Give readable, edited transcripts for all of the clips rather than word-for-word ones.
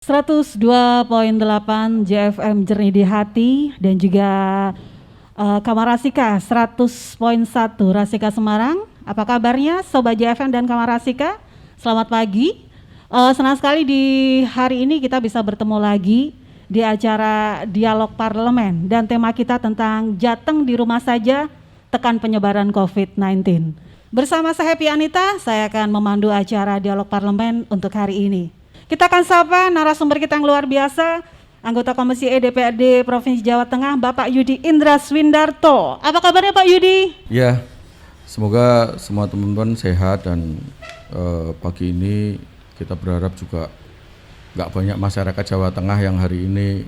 102.8 JFM Jernih di Hati dan juga Kamar Rasika 100.1 Rasika Semarang. Apa kabarnya Sobat JFM dan Kamar Rasika? Selamat pagi. Senang sekali di hari ini kita bisa bertemu lagi di acara Dialog Parlemen dan tema kita tentang Jateng di rumah saja, tekan penyebaran COVID-19. Bersama saya Happy Anita, saya akan memandu acara Dialog Parlemen untuk hari ini. Kita akan sapa narasumber kita yang luar biasa, anggota Komisi E DPRD Provinsi Jawa Tengah, Bapak Yudi Indra Swindarto. Apa kabarnya Pak Yudi? Ya, semoga semua teman-teman sehat dan pagi ini kita berharap juga nggak banyak masyarakat Jawa Tengah yang hari ini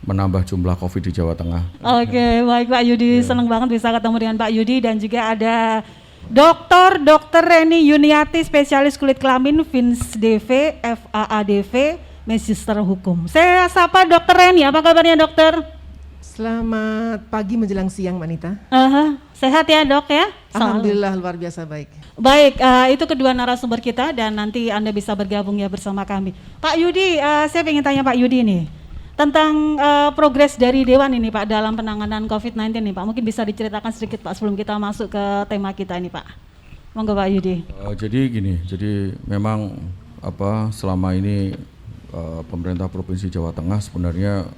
menambah jumlah COVID di Jawa Tengah. Oke, baik Pak Yudi, senang banget bisa ketemu dengan Pak Yudi dan juga ada Dr. Reni Yuniati, spesialis kulit kelamin, FINSDV, FAADV, Magister Hukum. Saya sapa Dr. Reni, apa kabarnya dokter? Selamat pagi menjelang siang, Manita. Sehat ya dok ya? Alhamdulillah luar biasa baik. Baik, itu kedua narasumber kita dan nanti Anda bisa bergabung ya bersama kami. Pak Yudi, saya ingin tanya Pak Yudi nih tentang progres dari Dewan ini Pak dalam penanganan COVID-19 nih Pak. Mungkin bisa diceritakan sedikit Pak sebelum kita masuk ke tema kita ini Pak. Monggo Pak Yudi. Jadi memang selama ini pemerintah Provinsi Jawa Tengah sebenarnya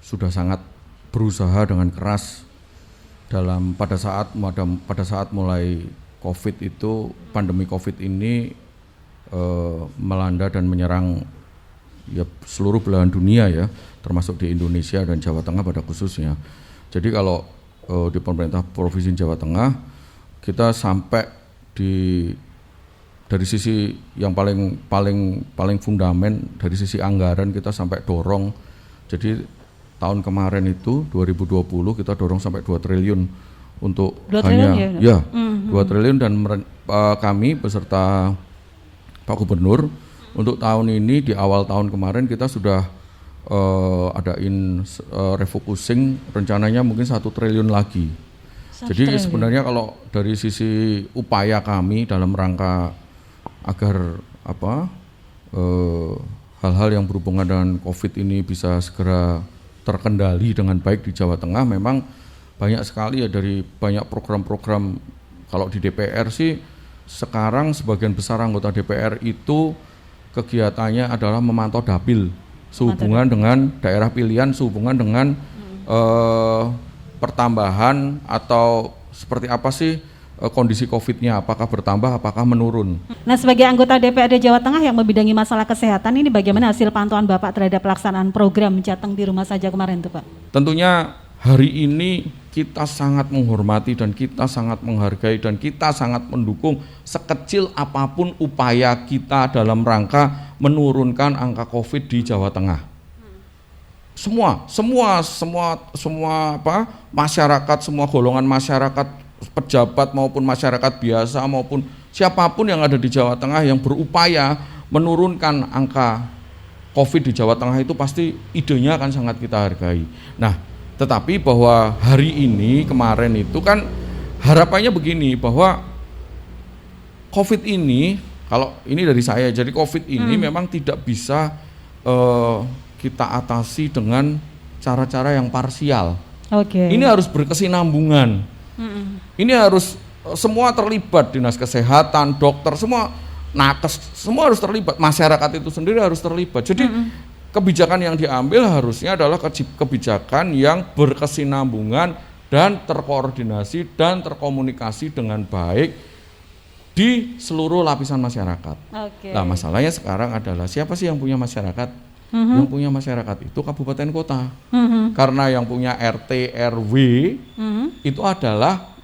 sudah sangat berusaha dengan keras pada saat mulai COVID itu, pandemi COVID ini melanda dan menyerang ya seluruh belahan dunia ya, termasuk di Indonesia dan Jawa Tengah pada khususnya. Jadi kalau di pemerintah Provinsi Jawa Tengah kita sampai dari sisi yang paling fundamen, dari sisi anggaran kita sampai dorong. Jadi tahun kemarin itu 2020 kita dorong sampai 2 triliun untuk 2 triliun ya? 2 triliun dan kami beserta Pak Gubernur untuk tahun ini di awal tahun kemarin kita sudah adain refocusing, rencananya mungkin 1 triliun lagi. Jadi sebenarnya kalau dari sisi upaya kami dalam rangka agar hal-hal yang berhubungan dengan COVID ini bisa segera terkendali dengan baik di Jawa Tengah, memang banyak sekali ya, dari banyak program-program. Kalau di DPR sih sekarang sebagian besar anggota DPR itu kegiatannya adalah memantau dapil sehubungan dengan daerah pilihan, sehubungan dengan pertambahan atau seperti apa sih kondisi COVID-nya, apakah bertambah, apakah menurun. Nah, sebagai anggota DPRD Jawa Tengah yang membidangi masalah kesehatan ini, bagaimana hasil pantauan Bapak terhadap pelaksanaan program Jateng di rumah saja kemarin tuh Pak? Tentunya hari ini kita sangat menghormati dan kita sangat menghargai dan kita sangat mendukung sekecil apapun upaya kita dalam rangka menurunkan angka COVID di Jawa Tengah. Semua masyarakat, semua golongan masyarakat, pejabat maupun masyarakat biasa maupun siapapun yang ada di Jawa Tengah yang berupaya menurunkan angka COVID di Jawa Tengah itu pasti idenya akan sangat kita hargai. Nah, tetapi bahwa hari ini kemarin itu kan harapannya begini, bahwa COVID ini, kalau ini dari saya, jadi COVID ini memang tidak bisa kita atasi dengan cara-cara yang parsial. Ini harus berkesinambungan. Ini harus semua terlibat, dinas kesehatan, dokter, semua nakes, semua harus terlibat, masyarakat itu sendiri harus terlibat. Jadi kebijakan yang diambil harusnya adalah kebijakan yang berkesinambungan dan terkoordinasi dan terkomunikasi dengan baik di seluruh lapisan masyarakat. Nah, masalahnya sekarang adalah siapa sih yang punya masyarakat? Yang punya masyarakat itu kabupaten kota. Karena yang punya RT RW itu adalah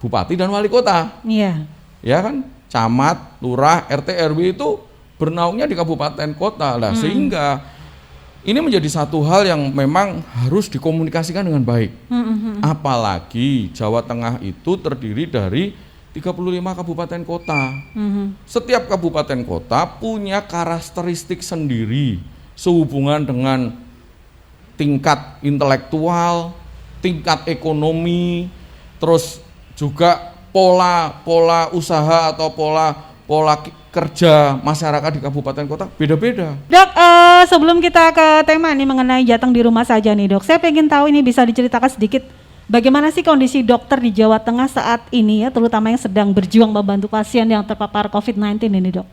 bupati dan wali kota. Iya. Ya kan? Camat, lurah, RT RW itu bernaungnya di kabupaten kota. Nah, sehingga ini menjadi satu hal yang memang harus dikomunikasikan dengan baik. Apalagi Jawa Tengah itu terdiri dari 35 kabupaten kota. Setiap kabupaten kota punya karakteristik sendiri sehubungan dengan tingkat intelektual, tingkat ekonomi, terus juga pola usaha atau pola kerja masyarakat di kabupaten kota beda-beda. Dok, sebelum kita ke tema ini mengenai Jateng di rumah saja nih dok, saya pengen tahu ini bisa diceritakan sedikit bagaimana sih kondisi dokter di Jawa Tengah saat ini ya, terutama yang sedang berjuang membantu pasien yang terpapar COVID-19 ini dok.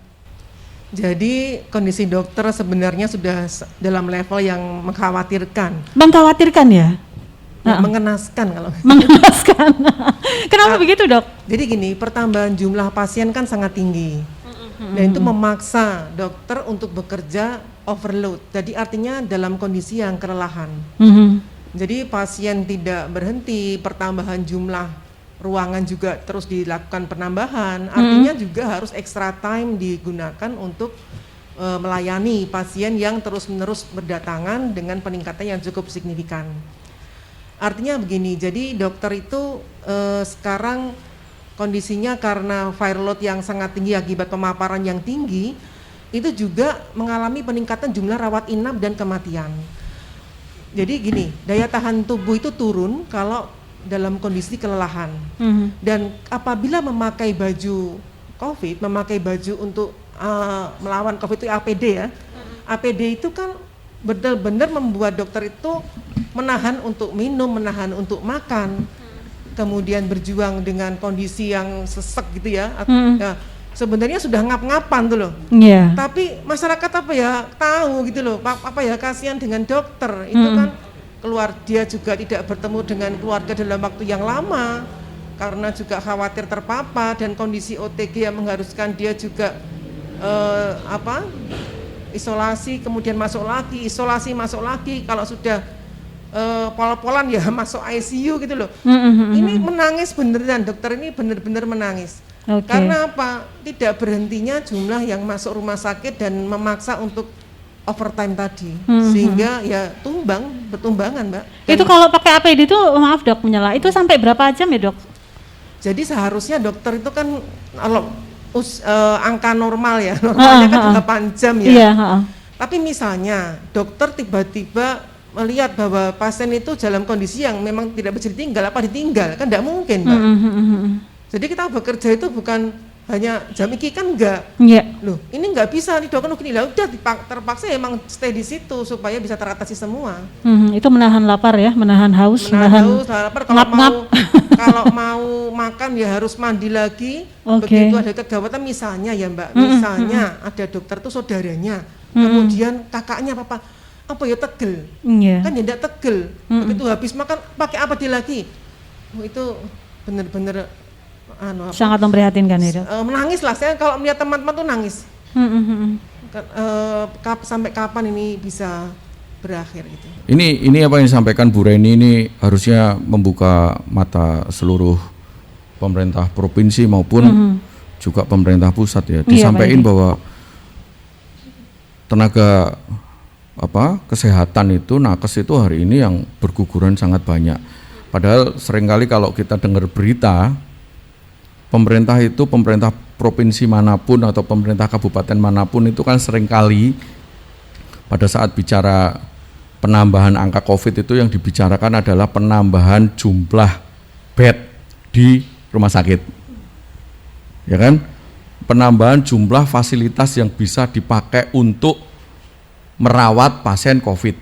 Jadi kondisi dokter sebenarnya sudah dalam level yang mengkhawatirkan. Mengkhawatirkan ya? Mengenaskan kalau. Mengenaskan. Kenapa begitu dok? Jadi gini, pertambahan jumlah pasien kan sangat tinggi. Dan itu memaksa dokter untuk bekerja overload. Jadi artinya dalam kondisi yang kelelahan. Jadi pasien tidak berhenti, pertambahan jumlah ruangan juga terus dilakukan penambahan. Artinya juga harus extra time digunakan untuk melayani pasien yang terus-menerus berdatangan dengan peningkatan yang cukup signifikan. Artinya begini, jadi dokter itu sekarang kondisinya karena viral load yang sangat tinggi akibat pemaparan yang tinggi, itu juga mengalami peningkatan jumlah rawat inap dan kematian. Jadi gini, daya tahan tubuh itu turun kalau dalam kondisi kelelahan. Dan apabila memakai baju COVID, memakai baju untuk melawan COVID itu APD ya. APD itu kan benar-benar membuat dokter itu menahan untuk minum, menahan untuk makan. Kemudian berjuang dengan kondisi yang sesek gitu ya. Ya sebenarnya sudah ngap-ngapan tuh loh. Tapi masyarakat apa ya tahu gitu loh. Apa ya kasihan dengan dokter. Itu kan keluar dia juga tidak bertemu dengan keluarga dalam waktu yang lama karena juga khawatir terpapar dan kondisi OTG yang mengharuskan dia juga isolasi kemudian masuk lagi, isolasi masuk lagi, kalau sudah pol-polan ya masuk ICU gitu loh. Ini menangis beneran, dokter ini benar-benar menangis. Karena apa? Tidak berhentinya jumlah yang masuk rumah sakit dan memaksa untuk overtime tadi, sehingga ya bertumbangan Mbak. Dan itu kalau pakai APD itu, maaf dok menyela, itu sampai berapa jam ya dok? Jadi seharusnya dokter itu kan kalau angka normal ya, normalnya kan 8 jam ya. Tapi misalnya dokter tiba-tiba melihat bahwa pasien itu dalam kondisi yang memang tidak bisa ditinggal, apa ditinggal, kan tidak mungkin Mbak. Jadi kita bekerja itu bukan hanya jam iki kan enggak. Loh, ini enggak bisa nih dokter gini lah, udah terpaksa emang stay di situ supaya bisa teratasi semua. Itu menahan lapar ya, menahan haus, menahan lapar. Kalau mau makan ya harus mandi lagi. Begitu ada kegawatan misalnya ya Mbak, misalnya ada dokter tuh saudaranya, kemudian kakaknya apa ya tegel, kan ya enggak tegel. Begitu habis makan pakai apa dia lagi? Itu benar-benar sangat memprihatinkan ya dok. Menangis lah, saya kalau melihat teman-teman tuh nangis. Sampai kapan ini bisa berakhir gitu. Ini apa yang disampaikan Bu Reni ini harusnya membuka mata seluruh pemerintah provinsi maupun juga pemerintah pusat ya. Disampaikan bahwa tenaga kesehatan itu, nakes itu hari ini yang berguguran sangat banyak. Padahal seringkali kalau kita dengar berita, pemerintah provinsi manapun atau pemerintah kabupaten manapun itu kan seringkali pada saat bicara penambahan angka COVID itu yang dibicarakan adalah penambahan jumlah bed di rumah sakit, ya kan? Penambahan jumlah fasilitas yang bisa dipakai untuk merawat pasien COVID.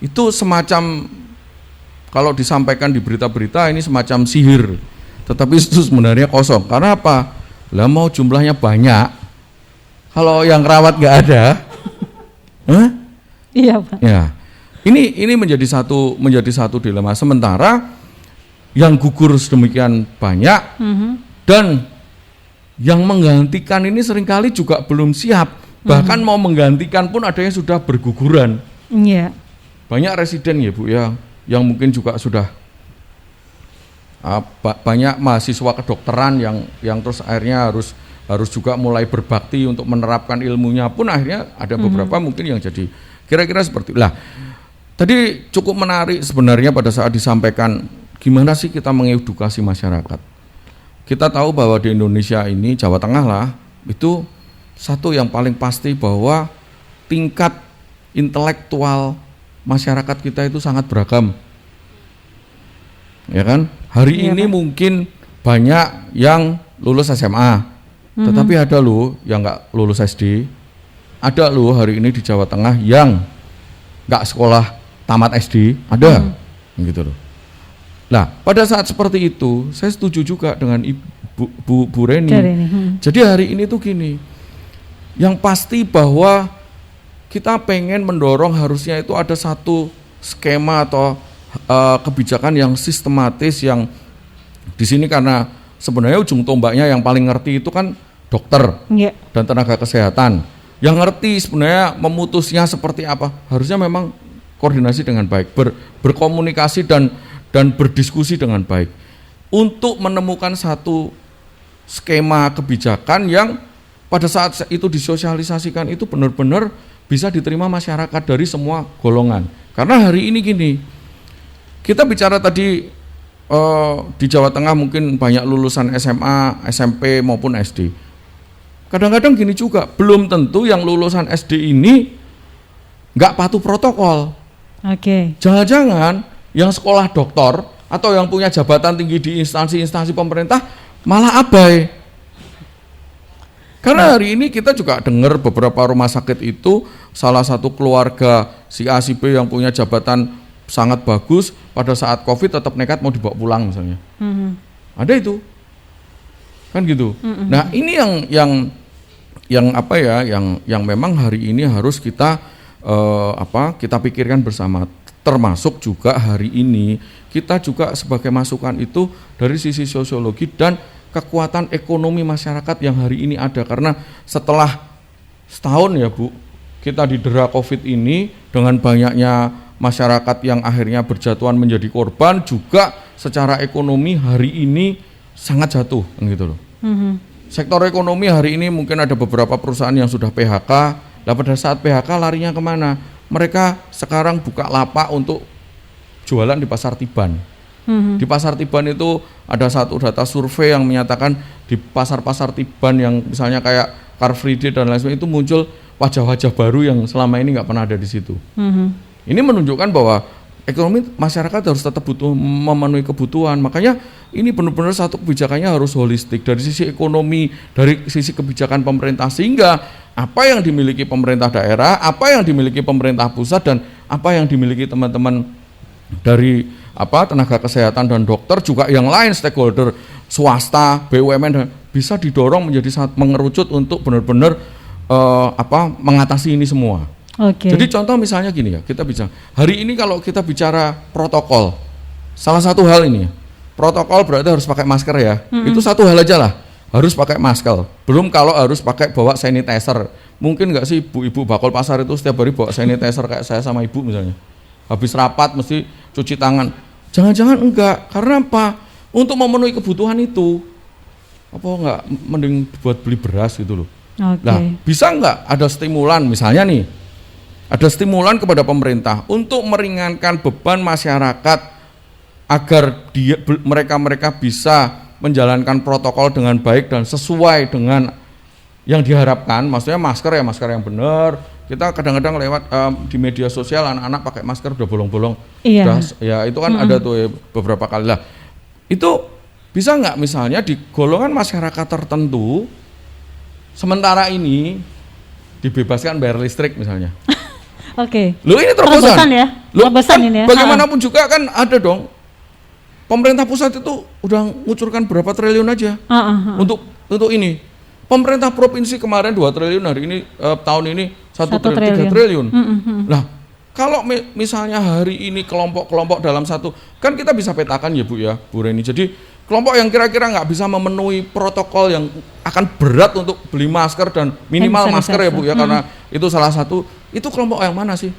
Itu semacam, kalau disampaikan di berita-berita ini semacam sihir, tetapi itu sebenarnya kosong. Karena apa? Lah mau jumlahnya banyak, kalau yang rawat nggak ada, Iya Pak. Ya, ini menjadi satu dilema. Sementara yang gugur sedemikian banyak dan yang menggantikan ini seringkali juga belum siap. Bahkan mau menggantikan pun ada yang sudah berguguran. Banyak residen ya Bu ya, yang mungkin juga sudah banyak mahasiswa kedokteran yang terus akhirnya harus juga mulai berbakti untuk menerapkan ilmunya pun akhirnya ada beberapa mungkin yang jadi kira-kira seperti lah. Tadi cukup menarik sebenarnya pada saat disampaikan gimana sih kita mengedukasi masyarakat. Kita tahu bahwa di Indonesia ini, Jawa Tengah lah, itu satu yang paling pasti bahwa tingkat intelektual masyarakat kita itu sangat beragam. Ya kan? Hari ini Pak, mungkin banyak yang lulus SMA, Tetapi ada loh yang nggak lulus SD, ada loh hari ini di Jawa Tengah yang nggak sekolah tamat SD, ada, gitu loh. Nah, pada saat seperti itu, saya setuju juga dengan Bu Reni. Jadi hari ini tuh gini, yang pasti bahwa kita pengen mendorong harusnya itu ada satu skema atau kebijakan yang sistematis, yang di sini karena sebenarnya ujung tombaknya yang paling ngerti itu kan dokter dan tenaga kesehatan. Yang ngerti sebenarnya memutusnya seperti apa, harusnya memang koordinasi dengan baik, berkomunikasi dan berdiskusi dengan baik untuk menemukan satu skema kebijakan yang pada saat itu disosialisasikan itu benar-benar bisa diterima masyarakat dari semua golongan. Karena hari ini gini, kita bicara tadi di Jawa Tengah mungkin banyak lulusan SMA, SMP maupun SD. Kadang-kadang gini juga, belum tentu yang lulusan SD ini nggak patuh protokol. Jangan-jangan yang sekolah doktor atau yang punya jabatan tinggi di instansi-instansi pemerintah malah abai. Karena hari ini kita juga dengar beberapa rumah sakit itu salah satu keluarga si A si B yang punya jabatan sangat bagus pada saat COVID tetap nekat mau dibawa pulang misalnya. Ada itu, kan gitu. Nah ini yang apa ya, yang memang hari ini harus kita kita pikirkan bersama. Termasuk juga hari ini kita juga sebagai masukan itu dari sisi sosiologi dan kekuatan ekonomi masyarakat yang hari ini ada, karena setelah setahun ya Bu, kita didera COVID ini dengan banyaknya masyarakat yang akhirnya berjatuhan menjadi korban, juga secara ekonomi hari ini sangat jatuh gitu loh. Sektor ekonomi hari ini mungkin ada beberapa perusahaan yang sudah PHK. Lah pada saat PHK larinya kemana? Mereka sekarang buka lapak untuk jualan di Pasar Tiban. Di Pasar Tiban itu ada satu data survei yang menyatakan di pasar-pasar Tiban yang misalnya kayak Car Free Day dan lain sebagainya itu muncul wajah-wajah baru yang selama ini nggak pernah ada di situ. Ini menunjukkan bahwa ekonomi masyarakat harus tetap memenuhi kebutuhan. Makanya ini benar-benar satu kebijakannya harus holistik dari sisi ekonomi, dari sisi kebijakan pemerintah, sehingga apa yang dimiliki pemerintah daerah, apa yang dimiliki pemerintah pusat, dan apa yang dimiliki teman-teman dari tenaga kesehatan dan dokter juga yang lain stakeholder swasta, BUMN bisa didorong menjadi mengerucut untuk benar-benar mengatasi ini semua. Jadi contoh misalnya gini ya, kita bicara hari ini kalau kita bicara protokol, salah satu hal ini protokol berarti harus pakai masker ya. Itu satu hal aja lah, harus pakai masker. Belum kalau harus bawa sanitizer. Mungkin nggak sih ibu-ibu bakul pasar itu setiap hari bawa sanitizer kayak saya sama ibu misalnya. Habis rapat mesti cuci tangan. Jangan-jangan enggak, karena apa? Untuk memenuhi kebutuhan itu, apa enggak mending buat beli beras gitu loh. Nah, bisa enggak ada stimulan misalnya nih? Ada stimulan kepada pemerintah untuk meringankan beban masyarakat agar mereka bisa menjalankan protokol dengan baik dan sesuai dengan yang diharapkan. Maksudnya masker yang benar. Kita kadang-kadang lewat di media sosial anak-anak pakai masker udah bolong-bolong. Ya itu kan ada tuh beberapa kali lah. Itu bisa nggak misalnya di golongan masyarakat tertentu sementara ini dibebaskan bayar listrik misalnya. Loh ini terobosan ya? Terobosan ini ya? Bagaimanapun juga kan ada dong. Pemerintah pusat itu udah ngucurkan berapa triliun aja untuk ini. Pemerintah provinsi kemarin 2 triliun, hari ini tahun ini 1 triliun, 3 triliun. Nah, kalau misalnya hari ini kelompok-kelompok dalam satu, kan kita bisa petakan ya Bu Reni. Jadi kelompok yang kira-kira nggak bisa memenuhi protokol yang akan berat untuk beli masker dan minimal masker ya Bu ya, karena itu salah satu. Itu kelompok yang mana sih?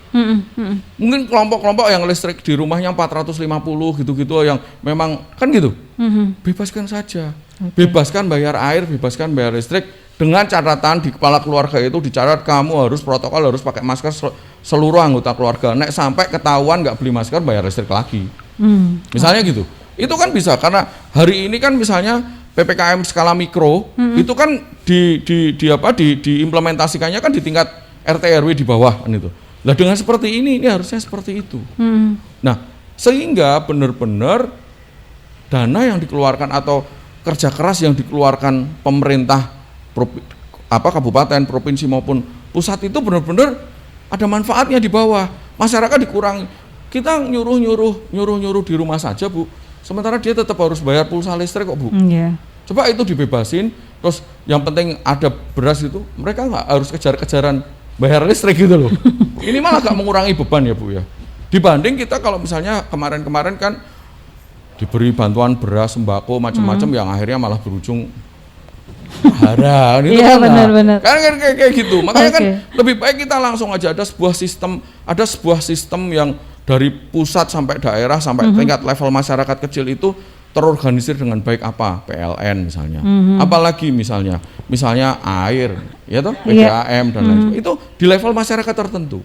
Mungkin kelompok-kelompok yang listrik di rumahnya 450 gitu-gitu yang memang kan gitu. Bebaskan saja. Bebaskan bayar air, bebaskan bayar listrik, dengan catatan di kepala keluarga itu dicatat kamu harus protokol, harus pakai masker seluruh anggota keluarga. Nek sampai ketahuan nggak beli masker bayar listrik lagi. Misalnya gitu. Itu kan bisa, karena hari ini kan misalnya PPKM skala mikro itu kan diimplementasikannya kan di tingkat RT RW di bawah kan itu. Lah dengan seperti ini harusnya seperti itu. Nah, sehingga benar-benar dana yang dikeluarkan atau kerja keras yang dikeluarkan pemerintah kabupaten, provinsi maupun pusat itu benar-benar ada manfaatnya di bawah. Masyarakat dikurangi. Kita nyuruh di rumah saja, Bu. Sementara dia tetap harus bayar pulsa listrik kok, Bu. Yeah. Coba itu dibebasin, terus yang penting ada beras itu, mereka nggak harus kejar-kejaran bayar listrik gitu loh. Ini malah gak mengurangi beban ya, Bu ya. Dibanding kita kalau misalnya kemarin-kemarin kan diberi bantuan beras, sembako, macam-macam yang akhirnya malah berujung hara gitu Iya, kan. benar-benar. Kan kayak gitu. Makanya kan lebih baik kita langsung aja ada sebuah sistem yang dari pusat sampai daerah sampai tingkat level masyarakat kecil itu terorganisir dengan baik apa? PLN misalnya. Apalagi misalnya air, ya toh, PDAM dan lain sebagainya. Itu di level masyarakat tertentu.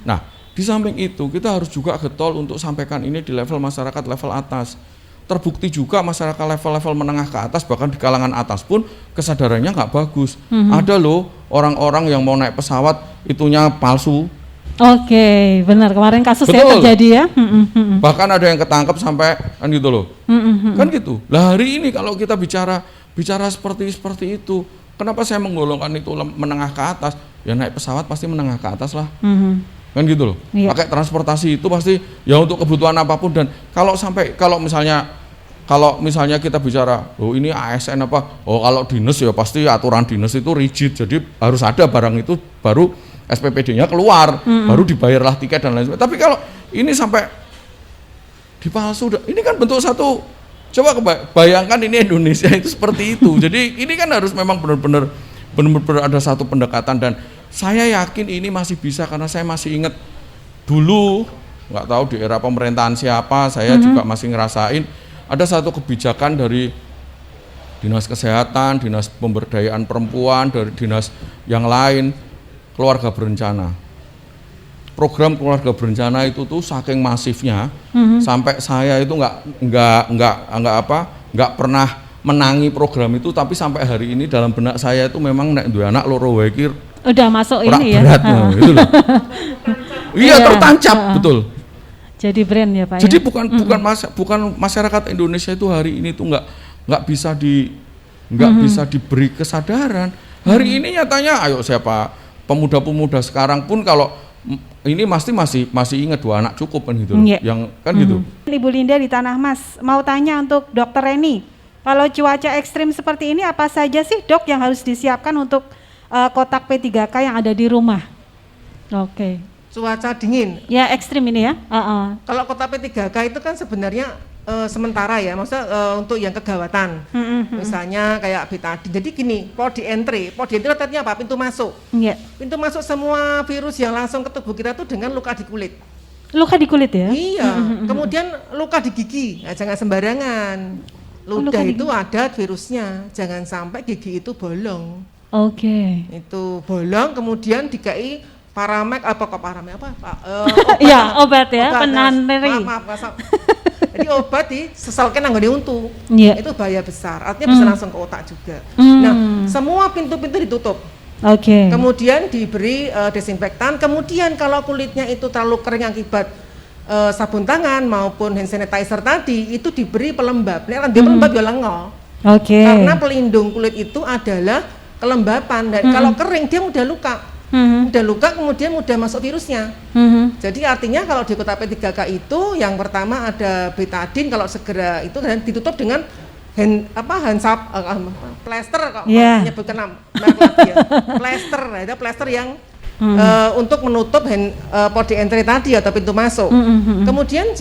Nah, di samping itu kita harus juga getol untuk sampaikan ini di level masyarakat level atas. Terbukti juga masyarakat level-level menengah ke atas, bahkan di kalangan atas pun kesadarannya nggak bagus. Ada loh orang-orang yang mau naik pesawat itunya palsu. Oke, benar. Kemarin kasus ya terjadi ya. Bahkan ada yang ketangkep sampai kan gitu loh. Kan gitu. Lah hari ini kalau kita bicara seperti itu, kenapa saya menggolongkan itu menengah ke atas? Ya naik pesawat pasti menengah ke atas lah. Kan gitu loh. Pakai transportasi itu pasti ya untuk kebutuhan apapun. Dan kalau misalnya kita bicara, oh ini ASN apa? Oh kalau dinas ya pasti aturan dinas itu rigid. Jadi harus ada barang itu baru SPPD-nya keluar, baru dibayarlah tiket dan lain sebagainya. Tapi kalau ini sampai dipalsu, ini kan bentuk satu. Coba bayangkan ini Indonesia itu seperti itu. Jadi ini kan harus memang benar-benar ada satu pendekatan, dan saya yakin ini masih bisa karena saya masih ingat dulu, nggak tahu di era pemerintahan siapa, saya juga masih ngerasain ada satu kebijakan dari Dinas Kesehatan, Dinas Pemberdayaan Perempuan, dari dinas yang lain, keluarga berencana. Program keluarga berencana itu tuh saking masifnya sampai saya itu nggak pernah menangi program itu, tapi sampai hari ini dalam benak saya itu memang nek duwe anak loro wae iki udah masuk ini ya. Berat, gitu loh. Iya, tertancap betul. Jadi brand ya Pak. Jadi ya? bukan masyarakat Indonesia itu hari ini tuh nggak bisa diberi kesadaran. Hari ini nyatanya, ayo siapa pemuda-pemuda sekarang pun kalau ini masih ingat 2 anak cukup kan gitu, yang kan gitu. Ibu Linda di Tanah Mas mau tanya untuk Dokter Reni, kalau cuaca ekstrim seperti ini apa saja sih Dok yang harus disiapkan untuk kotak P3K yang ada di rumah? Oke. Cuaca dingin. Ya ekstrim ini ya. Kalau kotak P3K itu kan sebenarnya sementara ya, maksudnya untuk yang kegawatan. Misalnya kayak betadine. Jadi gini, podi entry artinya apa? Pintu masuk. Pintu masuk semua virus yang langsung ke tubuh kita tuh dengan luka di kulit. Luka di kulit ya? Iya. Kemudian luka di gigi, nah, jangan sembarangan. Ludah itu ada virusnya, jangan sampai gigi itu bolong. Oke. Itu bolong, kemudian dikai Paramek iya, obat ya, penahan nyeri. Maaf. Jadi obat disesalkan nggak untu. Itu bahaya besar. Artinya bisa langsung ke otak juga. Nah, semua pintu-pintu ditutup. Oke. Kemudian diberi desinfektan. Kemudian kalau kulitnya itu terlalu kering akibat sabun tangan maupun hand sanitizer tadi, itu diberi pelembab. Nek dia pelembab ya lengo. Oke. Karena pelindung kulit itu adalah kelembapan. Dan kalau kering dia mudah luka. Mudah luka, kemudian mudah masuk virusnya. Jadi artinya kalau di kotak P3K itu yang pertama ada betadine, kalau segera itu dan ditutup dengan plester kalau menyebutkan merek lagi ya. Plester, ada plester yang untuk menutup podi entry tadi atau pintu masuk. Kemudian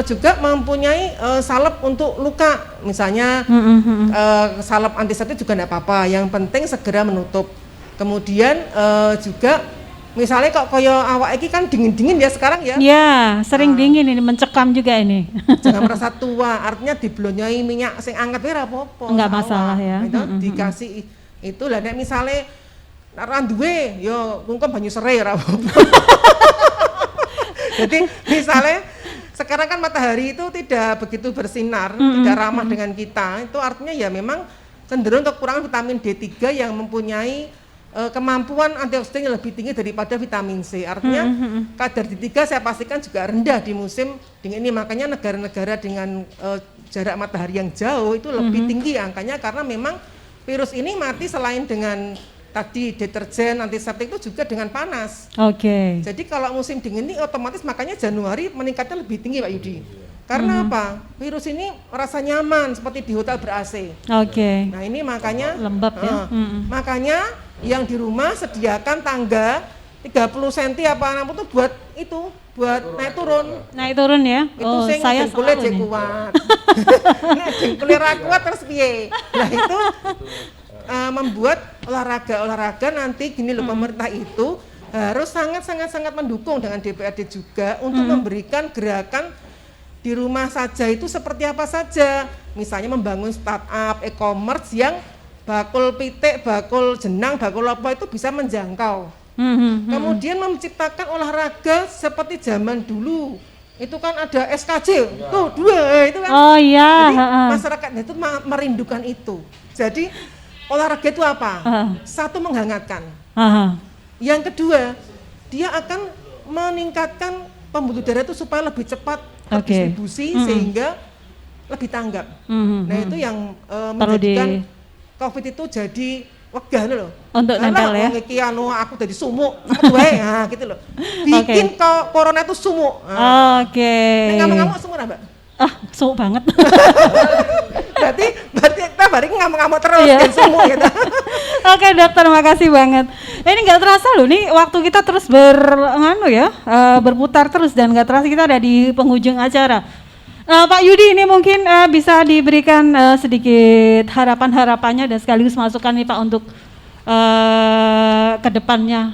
juga mempunyai salep untuk luka, misalnya salep antiseptik juga tidak apa-apa, yang penting segera menutup. Kemudian juga misalnya kok koyo awak iki kan dingin-dingin ya sekarang ya. Iya, sering dingin ini, mencekam juga ini. Jangan merasa tua, artinya diblonyoi minyak sing anget ora apa-apa. Enggak masalah ya. Itu dikasih itu lah nek misale ora duwe ya kungkum banyu serai ora apa-apa. Jadi misalnya sekarang kan matahari itu tidak begitu bersinar, tidak ramah dengan kita. Itu artinya ya memang cenderung kekurangan vitamin D3 yang mempunyai kemampuan antioksidan yang lebih tinggi daripada vitamin C. Artinya kadar D3 saya pastikan juga rendah di musim dingin ini. Makanya negara-negara dengan jarak matahari yang jauh itu lebih tinggi angkanya, karena memang virus ini mati selain dengan tadi deterjen, antiseptik itu juga dengan panas. Oke. Jadi kalau musim dingin ini otomatis makanya Januari meningkatnya lebih tinggi Pak Yudi. Karena apa? Virus ini merasa nyaman seperti di hotel ber-AC. Oke. Nah ini makanya Lembab ya. makanya yang di rumah sediakan tangga 30 cm apa 60 tuh buat naik turun. Naik turun ya. Itu sing Saya jengkulnya selalu nih. kuat. Nek jengkulnya ra kuat terus piye? Nah itu membuat olahraga nanti gini loh, pemerintah itu harus sangat mendukung dengan DPRD juga untuk memberikan gerakan di rumah saja itu seperti apa saja. Misalnya membangun startup e-commerce yang bakul pitik, bakul jenang, bakul apa itu bisa menjangkau. Kemudian menciptakan olahraga seperti zaman dulu. Itu kan ada SKJ, tuh 2 itu kan. Oh iya. Jadi masyarakat itu merindukan itu. Jadi olahraga itu apa? Satu, menghangatkan. Yang kedua, dia akan meningkatkan pembuluh darah itu supaya lebih cepat terdistribusi sehingga lebih tanggap. Nah itu yang menjadikan COVID itu jadi wegah loh. Untuk nempel ya. Iki aku jadi sumuk, nah gitu loh. Bikin corona itu sumuk. Oke. Ngamuk-ngamuk sumuk Mbak? Sumuk banget. berarti kita balik ngamuk-ngamuk terus dan sumuk gitu. Oke dokter, makasih banget. Ini nggak terasa loh, nih waktu kita terus berputar terus dan nggak terasa kita ada di penghujung acara. Pak Yudi, ini mungkin bisa diberikan sedikit harapannya dan sekaligus masukan nih Pak untuk ke depannya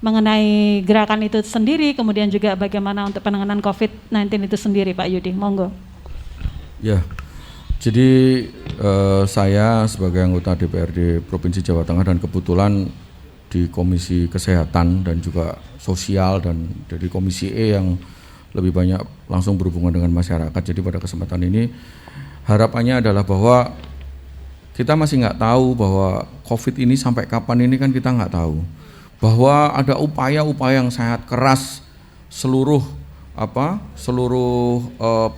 mengenai gerakan itu sendiri, kemudian juga bagaimana untuk penanganan COVID-19 itu sendiri Pak Yudi, monggo. Ya, jadi saya sebagai anggota DPRD Provinsi Jawa Tengah dan kebetulan di Komisi Kesehatan dan juga Sosial dan dari Komisi E yang lebih banyak langsung berhubungan dengan masyarakat. Jadi pada kesempatan ini harapannya adalah bahwa kita masih nggak tahu bahwa COVID ini sampai kapan ini kan kita nggak tahu. Bahwa ada upaya-upaya yang sangat keras seluruh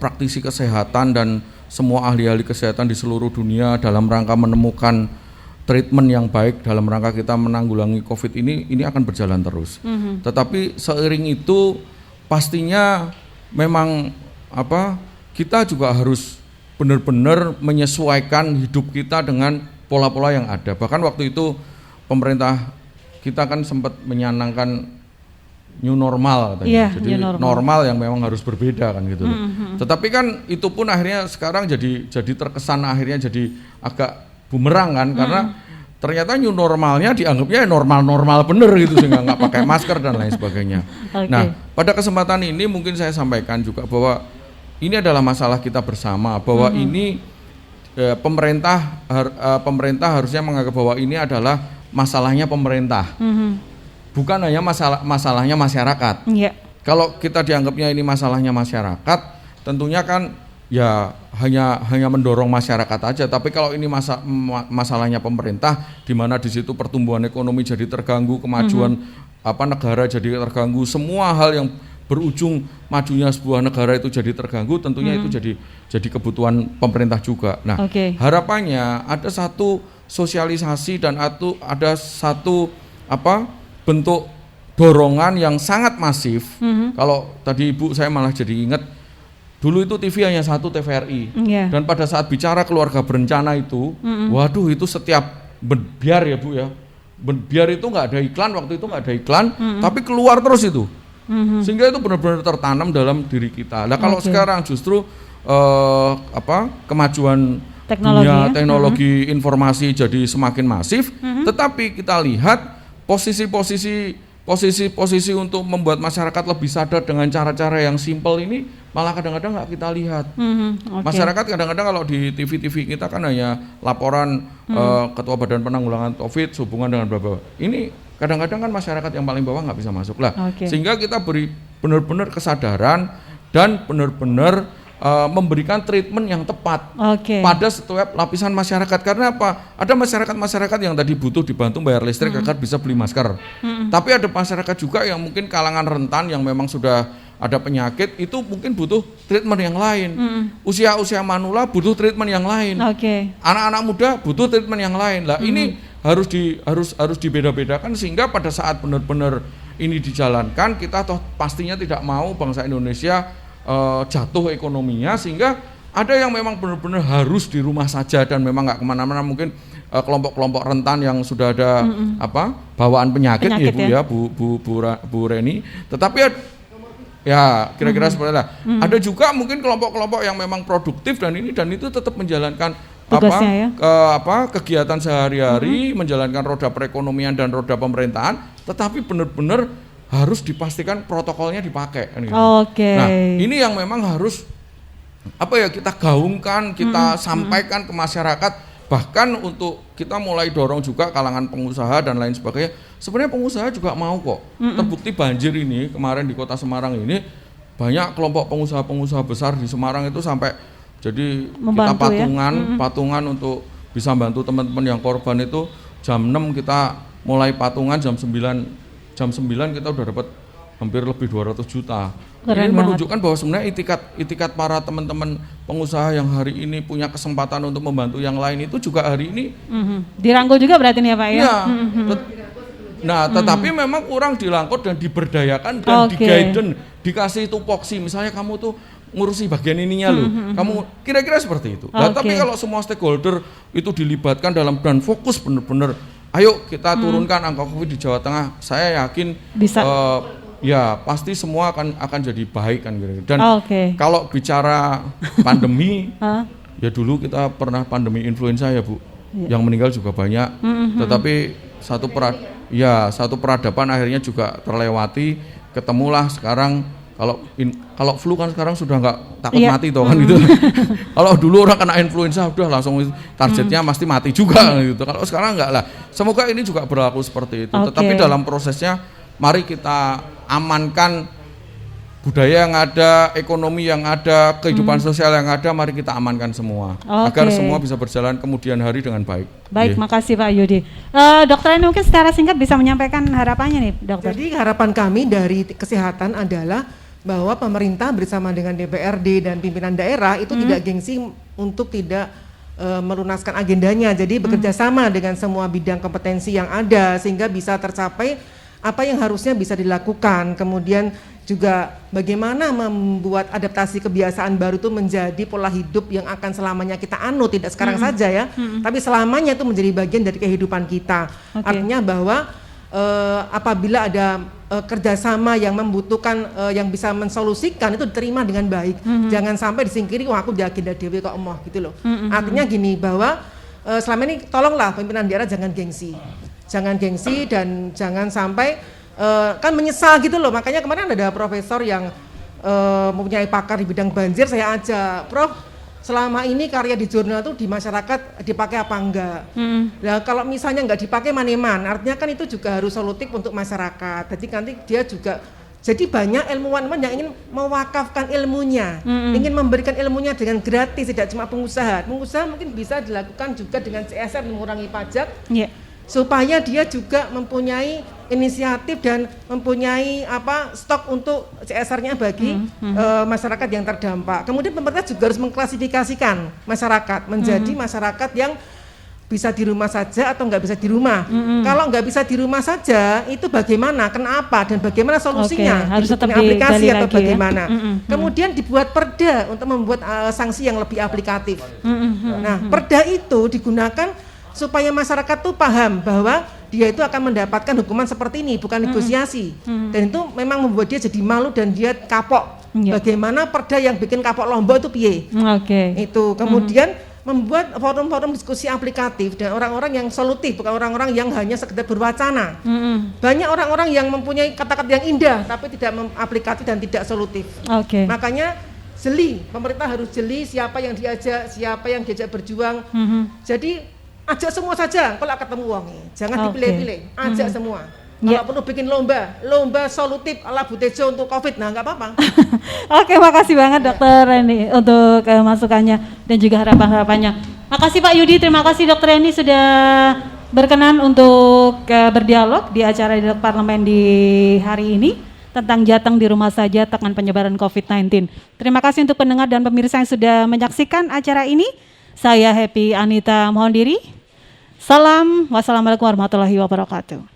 praktisi kesehatan dan semua ahli-ahli kesehatan di seluruh dunia dalam rangka menemukan treatment yang baik dalam rangka kita menanggulangi COVID ini akan berjalan terus. Tetapi seiring itu pastinya memang kita juga harus benar-benar menyesuaikan hidup kita dengan pola-pola yang ada. Bahkan waktu itu pemerintah kita kan sempat menyanangkan new normal katanya. Jadi normal yang memang harus berbeda kan gitu. Tetapi kan itu pun akhirnya sekarang jadi terkesan akhirnya jadi agak bumerang kan karena ternyata new normalnya dianggapnya normal bener gitu sehingga nggak pakai masker dan lain sebagainya. Nah, pada kesempatan ini mungkin saya sampaikan juga bahwa ini adalah masalah kita bersama, bahwa ini pemerintah harusnya menganggap bahwa ini adalah masalahnya pemerintah, bukan hanya masalahnya masyarakat. Kalau kita dianggapnya ini masalahnya masyarakat, tentunya kan ya hanya mendorong masyarakat aja. Tapi kalau ini masalahnya pemerintah, di mana di situ pertumbuhan ekonomi jadi terganggu, kemajuan negara jadi terganggu, semua hal yang berujung majunya sebuah negara itu jadi terganggu, tentunya itu jadi kebutuhan pemerintah juga. Nah, harapannya ada satu sosialisasi dan ada satu bentuk dorongan yang sangat masif. Kalau tadi Ibu saya malah jadi ingat dulu itu TV hanya satu, TVRI. Dan pada saat bicara keluarga berencana itu, waduh itu setiap biar ya Bu ya, biar itu nggak ada iklan, waktu itu nggak ada iklan, tapi keluar terus itu. Sehingga itu benar-benar tertanam dalam diri kita. Nah kalau sekarang justru kemajuan teknologi informasi jadi semakin masif, tetapi kita lihat posisi-posisi untuk membuat masyarakat lebih sadar dengan cara-cara yang simpel ini malah kadang-kadang nggak kita lihat. Masyarakat kadang-kadang kalau di TV kita kan hanya laporan Ketua Badan Penanggulangan COVID sehubungan dengan bla-bla. Ini kadang-kadang kan masyarakat yang paling bawah nggak bisa masuk lah. Sehingga kita beri benar-benar kesadaran dan benar-benar memberikan treatment yang tepat pada setiap lapisan masyarakat. Karena apa? Ada masyarakat yang tadi butuh dibantu bayar listrik agar bisa beli masker. Tapi ada masyarakat juga yang mungkin kalangan rentan yang memang sudah ada penyakit itu mungkin butuh treatment yang lain. Usia manula butuh treatment yang lain. Anak-anak muda butuh treatment yang lain. Lah ini harus dibeda-bedakan sehingga pada saat benar-benar ini dijalankan, kita toh pastinya tidak mau bangsa Indonesia jatuh ekonominya, sehingga ada yang memang benar-benar harus di rumah saja dan memang nggak kemana-mana, mungkin kelompok-kelompok rentan yang sudah ada bawaan penyakit ya Bu Reni. Tetapi ya kira-kira seperti itu. Ada juga mungkin kelompok-kelompok yang memang produktif dan itu tetap menjalankan kegiatan sehari-hari, menjalankan roda perekonomian dan roda pemerintahan, tetapi benar-benar harus dipastikan protokolnya dipakai. Nah, ini yang memang harus kita gaungkan, kita sampaikan ke masyarakat, bahkan untuk kita mulai dorong juga kalangan pengusaha dan lain sebagainya. Sebenarnya pengusaha juga mau kok. Terbukti banjir ini kemarin di Kota Semarang ini banyak kelompok pengusaha-pengusaha besar di Semarang itu sampai jadi membantu, kita patungan untuk bisa bantu teman-teman yang korban itu. Jam 6 kita mulai patungan, jam 9 kita udah dapat hampir lebih 200 juta. Ini menunjukkan bahwa sebenarnya itikat para teman-teman pengusaha yang hari ini punya kesempatan untuk membantu yang lain itu juga hari ini dirangkul juga berarti nih ya Pak ya? Nah, tetapi memang kurang dilangkut dan diberdayakan dan di-guidance, dikasih tupoksi, misalnya kamu tuh ngurusi bagian ininya loh, kamu kira-kira seperti itu. Nah, tapi kalau semua stakeholder itu dilibatkan dalam dan fokus benar-benar, ayo kita turunkan angka COVID di Jawa Tengah, saya yakin bisa. Ya pasti semua akan jadi baik kan gitu. Dan kalau bicara pandemi, ya dulu kita pernah pandemi influenza ya Bu, yang meninggal juga banyak. Tetapi satu peradaban akhirnya juga terlewati, ketemulah sekarang. Kalau flu kan sekarang sudah nggak takut mati toh kan gitu. Kalau dulu orang kena influenza udah langsung targetnya pasti mati juga gitu. Kalau sekarang nggak lah. Semoga ini juga berlaku seperti itu. Tetapi dalam prosesnya mari kita amankan budaya yang ada, ekonomi yang ada, kehidupan sosial yang ada, mari kita amankan semua agar semua bisa berjalan kemudian hari dengan baik. Baik, makasih Pak Yudi. Dokter ini mungkin secara singkat bisa menyampaikan harapannya nih, Dokter. Jadi harapan kami dari kesehatan adalah bahwa pemerintah bersama dengan DPRD dan pimpinan daerah itu tidak gengsi untuk tidak melunaskan agendanya. Jadi bekerja sama dengan semua bidang kompetensi yang ada sehingga bisa tercapai apa yang harusnya bisa dilakukan. Kemudian juga bagaimana membuat adaptasi kebiasaan baru itu menjadi pola hidup yang akan selamanya kita anut, tidak sekarang saja ya, tapi selamanya itu menjadi bagian dari kehidupan kita. Artinya bahwa apabila ada kerjasama yang membutuhkan yang bisa mensolusikan itu diterima dengan baik. Jangan sampai disingkiri, wah aku di agenda dewe kok emoh gitu loh. Artinya gini, bahwa selama ini tolonglah pimpinan daerah jangan gengsi dan jangan sampai kan menyesal gitu loh. Makanya kemarin ada profesor yang mempunyai pakar di bidang banjir, saya ajak, Prof, selama ini karya di jurnal itu di masyarakat dipakai apa enggak? Nah kalau misalnya enggak dipakai maneman, artinya kan itu juga harus solutif untuk masyarakat. Jadi nanti dia juga, jadi banyak ilmuwan yang ingin mewakafkan ilmunya, ingin memberikan ilmunya dengan gratis, tidak cuma pengusaha. Pengusaha mungkin bisa dilakukan juga dengan CSR, mengurangi pajak. Supaya dia juga mempunyai inisiatif dan mempunyai stok untuk CSR-nya bagi masyarakat yang terdampak. Kemudian pemerintah juga harus mengklasifikasikan masyarakat menjadi masyarakat yang bisa di rumah saja atau nggak bisa di rumah. Kalau nggak bisa di rumah saja, itu bagaimana, kenapa, dan bagaimana solusinya? Harus tetap aplikasi atau bagaimana? Kemudian dibuat perda untuk membuat sanksi yang lebih aplikatif. Nah, perda itu digunakan supaya masyarakat tuh paham bahwa dia itu akan mendapatkan hukuman seperti ini, bukan negosiasi. Dan itu memang membuat dia jadi malu dan dia kapok. Bagaimana perda yang bikin kapok Lombok itu piye? Itu kemudian membuat forum-forum diskusi aplikatif dan orang-orang yang solutif, bukan orang-orang yang hanya sekedar berwacana. Banyak orang-orang yang mempunyai kata-kata yang indah tapi tidak aplikatif dan tidak solutif. Makanya jeli, pemerintah harus jeli siapa yang diajak berjuang. Jadi ajak semua saja kalau ketemu uang, jangan dipilih-pilih, ajak semua. Kalau perlu bikin lomba solutif ala Bu Tejo untuk COVID, nah nggak apa-apa. Makasih banget Dokter Reni untuk masukannya dan juga harapan-harapannya. Makasih Pak Yudi, terima kasih Dokter Reni sudah berkenan untuk berdialog di acara Dialog Parlemen di hari ini. tentang Jateng di rumah saja tekan penyebaran COVID-19. Terima kasih untuk pendengar dan pemirsa yang sudah menyaksikan acara ini. Saya Happy Anita mohon diri. Salam, wassalamualaikum warahmatullahi wabarakatuh.